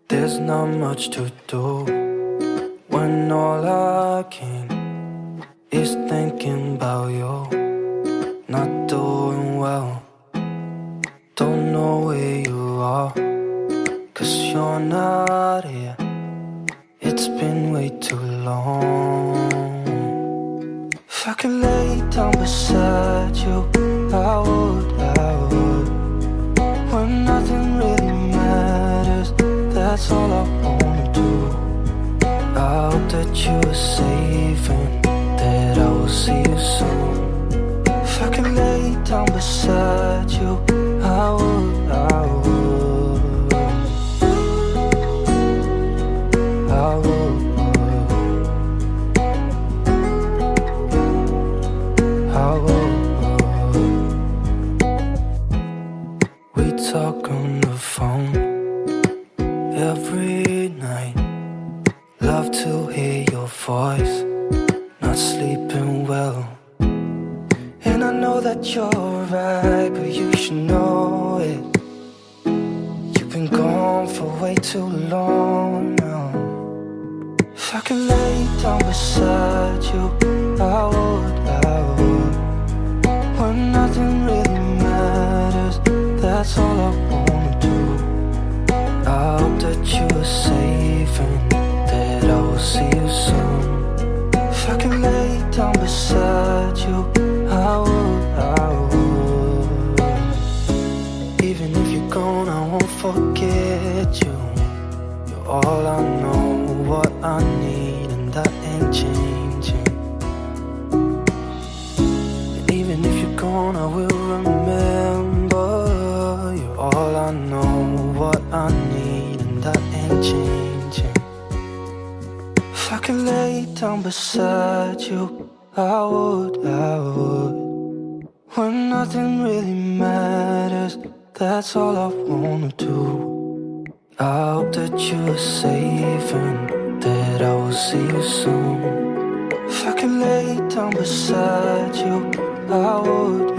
There's not much to do when all I can is thinking about you. Not doing well, don't know where you are, 'cause you're not here. It's been way too long. If I could lay down beside you, I would, when nothing really matters. That's all I wanna do. I hope that you are safe and that I will see you soon. If I could lay down beside you, I would, I would, I would, I would. We talk on the phone every night. Love to hear your voice. Not sleeping well, and I know that you're right, but you should know it. You've been gone for way too long now. If I could lay down beside you, I would, when nothing really matters. That's all I wanna do. I hope that you are safe and that I will see you soon. If I could lay down beside you, I would, I would. Even if you're gone, I won't forget you. You're all I know, what I need, and that ain't changing. And even if you're gone, I will remember. You're all I know, what I need, and that ain't changing. If I could lay down beside you, I would, when nothing really matters. That's all I wanna do. I hope that you are safe and that I will see you soon. If I could lay down beside you, I would,